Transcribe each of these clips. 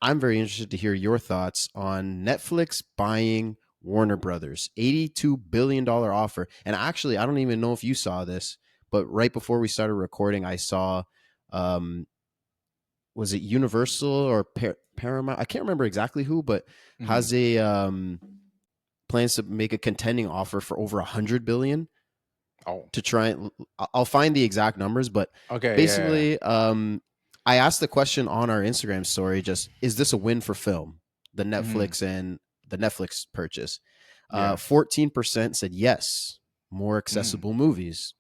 I'm very interested to hear your thoughts on Netflix buying Warner Brothers, $82 billion offer. And actually, I don't even know if you saw this, but right before we started recording, I saw, um, was it Universal or Paramount? I can't remember exactly who, but Hmm. has a plans to make a contending offer for over 100 billion Oh, to try and I'll find the exact numbers, but okay, yeah. basically, I asked the question on our Instagram story: just is this a win for film? The Hmm. Netflix and the Netflix purchase. Yeah. 14% said yes, more Mm. accessible movies.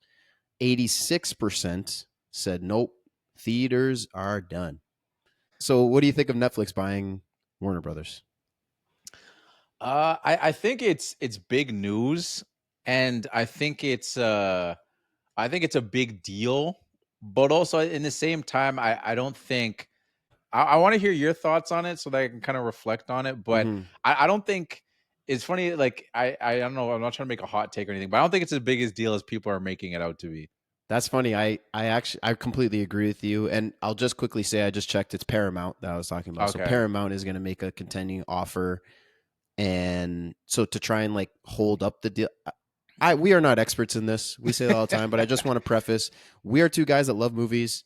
86% said nope, theaters are done. So, what do you think of Netflix buying Warner Brothers? I think it's big news, and I think it's a big deal, but also in the same time, I don't think I want to hear your thoughts on it so that I can kind of reflect on it. But Hmm. I don't think it's funny. Like I don't know. I'm not trying to make a hot take or anything, but I don't think it's as big as deal as people are making it out to be. That's funny. I completely agree with you. And I'll just quickly say I just checked. It's Paramount that I was talking about. So Okay. Paramount is going to make a contending offer, and so to try and like hold up the deal. We are not experts in this. We say it all the time, but I just want to preface: we are two guys that love movies,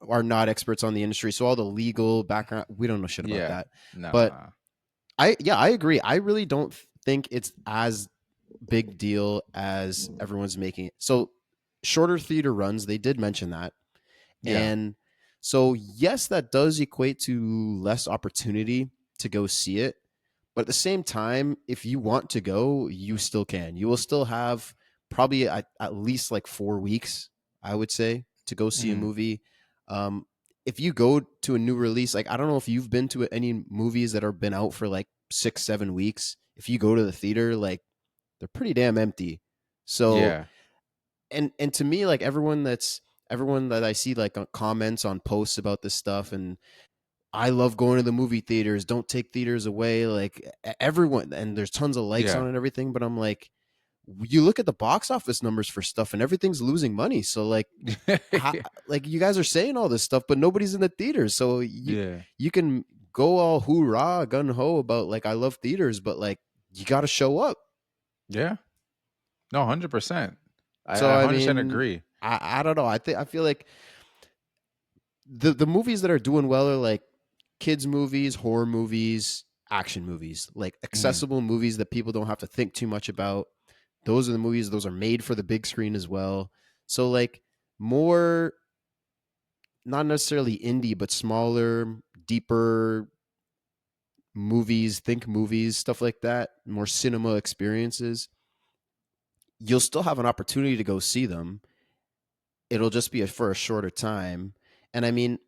are not experts on the industry. So all the legal background, we don't know shit about Yeah. that. But No. I agree. I really don't think it's as big deal as everyone's making it. So shorter theater runs, they did mention that. Yeah. And so yes, that does equate to less opportunity to go see it. But at the same time, if you want to go, you still can. You will still have probably at least like 4 weeks, I would say, to go see a Mhm. movie. Um, if you go to a new release, like I don't know if you've been to any movies that are been out for like 6, 7 weeks. If you go to the theater, like they're pretty damn empty. So Yeah. and to me, like everyone that I see like comments on posts about this stuff, and I love going to the movie theaters. Don't take theaters away. Like everyone, and there's tons of likes on Yeah. it and everything. But I'm like, you look at the box office numbers for stuff, and everything's losing money. So how, Yeah. like you guys are saying all this stuff, but nobody's in the theaters. So Yeah. you can go all hoorah gun ho about like I love theaters, but like you got to show up. Yeah. No, 100%. So I I 100% mean, agree. I don't know. I feel like the movies that are doing well are like kids movies, horror movies, action movies, like Mhm. accessible movies that people don't have to think too much about. Those are the movies, those are made for the big screen as well. So like more, not necessarily indie, but smaller, deeper movies, think movies, stuff like that, more cinema experiences. You'll still have an opportunity to go see them. It'll just be for a shorter time. And I mean,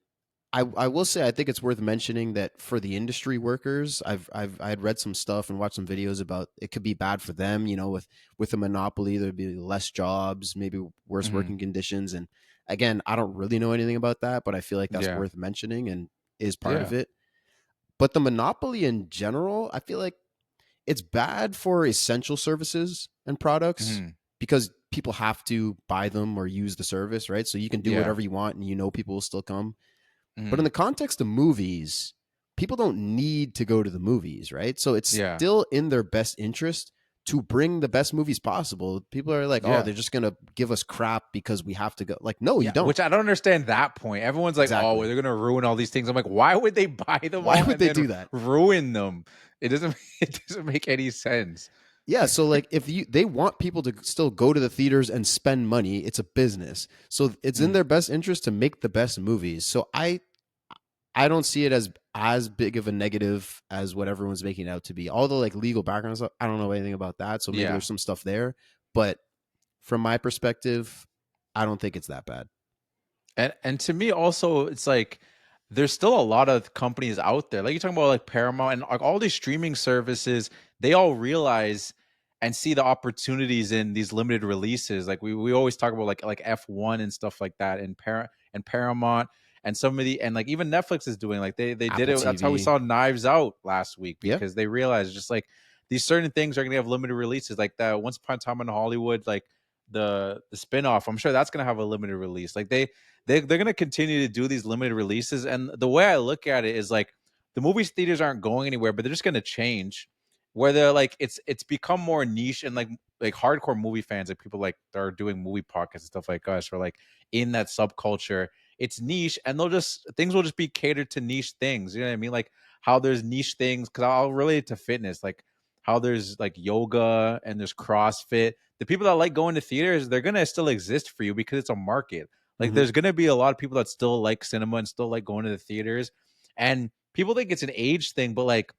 I will say I think it's worth mentioning that for the industry workers, I had read some stuff and watched some videos about it could be bad for them. You know, with a monopoly, there'd be less jobs, maybe worse Mhm. working conditions. And again, I don't really know anything about that, but I feel like that's Yeah. worth mentioning and is part of Yeah. it. But the monopoly in general, I feel like it's bad for essential services and products Mhm. because people have to buy them or use the service, right? So you can do Yeah. whatever you want and you know people will still come. But in Mhm. the context of movies, people don't need to go to the movies, right? So it's Yeah. still in their best interest to bring the best movies possible. People are like, oh, Yeah. they're just going to give us crap because we have to go. Like, no, you Yeah, don't. which I don't understand that point. Everyone's like, "Oh, Exactly. they're gonna ruin all these things." I'm like, "Why would they buy them Why all would and they then do that? ruin them?" It doesn't it doesn't make any sense. Yeah, so like if they want people to still go to the theaters and spend money, it's a business. So it's in Mm. their best interest to make the best movies. So I don't see it as big of a negative as what everyone's making it out to be. All the like legal background stuff, I don't know anything about that. So maybe Yeah. there's some stuff there, but from my perspective, I don't think it's that bad. And to me also it's like there's still a lot of companies out there. Like you're talking about like Paramount and like all these streaming services, they all realize and see the opportunities in these limited releases. Like we always talk about like F1 and stuff like that and Paramount and some of the and like even Netflix is doing like they did Apple it. That's how we TV, saw Knives Out last week yeah, because they realized just like these certain things are going to have limited releases like that Once Upon a Time in Hollywood like the spin-off. I'm sure that's going to have a limited release. Like they're going to continue to do these limited releases and the way I look at it is like the movie theaters aren't going anywhere, but they're just gonna change. Where they're like, it's become more niche, and like hardcore movie fans, like people like that are doing movie podcasts and stuff like us, or like in that subculture. It's niche, and they'll just things will just be catered to niche things. You know what I mean? Like how there's niche things, because I'll relate it to fitness, like how there's like yoga and there's CrossFit. The people that like going to theaters, they're gonna still exist for you because it's a market. Like Hmm. there's gonna be a lot of people that still like cinema and still like going to the theaters. And people think it's an age thing, but like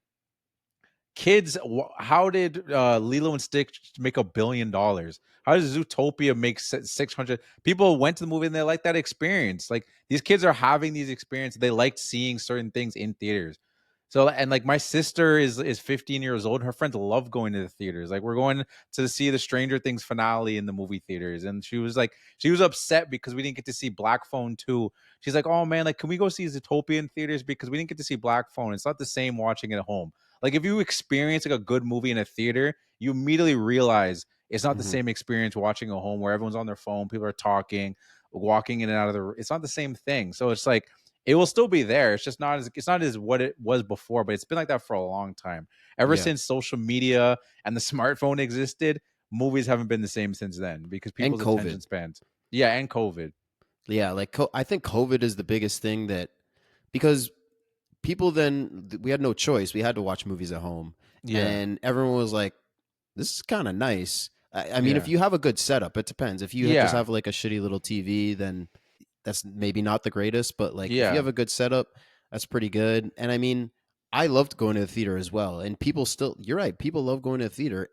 kids, how did Lilo and Stitch make $1 billion? How does Zootopia make 600? People went to the movie and they like that experience. Like these kids are having these experiences. They liked seeing certain things in theaters. So, and like my sister is 15 years old. Her friends love going to the theaters. Like we're going to see the Stranger Things finale in the movie theaters, and she was upset because we didn't get to see Black Phone 2. She's like, "Oh man, like can we go see Zootopia in theaters because we didn't get to see Black Phone? It's not the same watching it at home." Like if you experience like a good movie in a theater, you immediately realize it's not the Hmm. same experience watching a home where everyone's on their phone, people are talking, walking in and out of the. It's not the same thing. So it's like it will still be there. It's not as what it was before, but it's been like that for a long time. Ever Yeah, since social media and the smartphone existed, movies haven't been the same since then because and people's COVID. attention spans. Yeah, and COVID. Yeah, like I think COVID is the biggest thing that because people then we had no choice. We had to watch movies at home, Yeah. and everyone was like, "This is kind of nice." I mean, if Yeah. you have a good setup, it depends. If you just Yeah. have like a shitty little TV, then that's maybe not the greatest. But like, if you Yeah. have a good setup, that's pretty good. And I mean, I loved going to the theater as well. And people still, you're right, people love going to the theater.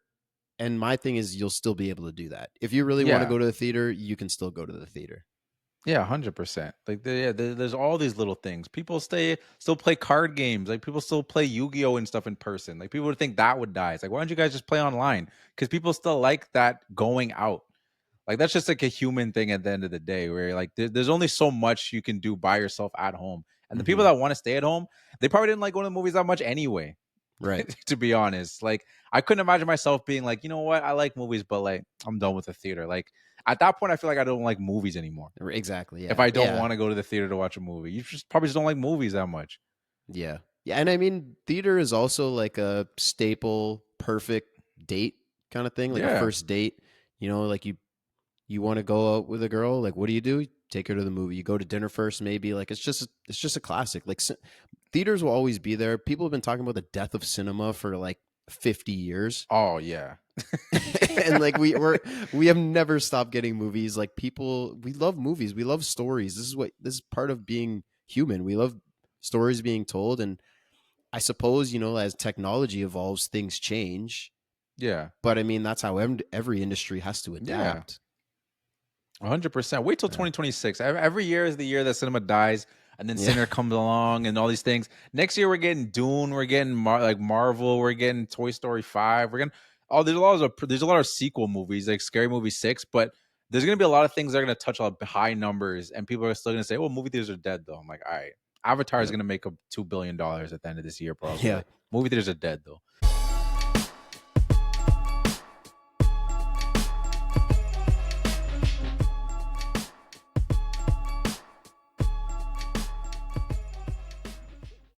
And my thing is, you'll still be able to do that. If you really want to Yeah. go to the theater, you can still go to the theater. Yeah, 100%. Like there's all these little things. People still play card games. Like people still play Yu-Gi-Oh and stuff in person. Like people would think that would die. It's like, why don't you guys just play online? Because people still like that going out. Like that's just like a human thing at the end of the day, where like there's only so much you can do by yourself at home. And the people Hmm. that want to stay at home, they probably didn't like going to the movies that much anyway. Right. To be honest. Like I couldn't imagine myself being like, you know what, I like movies, but like I'm done with the theater. Like at that point, I feel like I don't like movies anymore. Exactly. If Yeah. I don't Yeah. want to go to the theater to watch a movie, you just probably just don't like movies that much. Yeah. Yeah. And I mean, theater is also like a staple, perfect date kind of thing, like a Yeah, first date. Like you want to go out with a girl, like what do? You take her to the movie. You go to dinner first, maybe. Like it's just a classic. Like theaters will always be there. People have been talking about the death of cinema for like 50 years. oh yeah. And like we have never stopped getting movies. Like people, we love movies. We love stories. This is part of being human. We love stories being told. And I suppose, as technology evolves, things change. Yeah, But I mean, that's how every industry has to yeah, adapt. 100%. Wait till Yeah. 2026. Every year is the year that cinema dies, and then Yeah. Sinner comes along, and all these things. Next year we're getting Dune, we're getting like Marvel, we're getting Toy Story 5, we're getting there's a lot of sequel movies like Scary Movie 6, but there's gonna be a lot of things that are gonna touch on high numbers, and people are still gonna say, "Well, movie theaters are dead," though. I'm like, all right, Avatar is Yep. gonna make up $2 billion at the end of this year, Yeah. probably. Movie theaters are dead, though.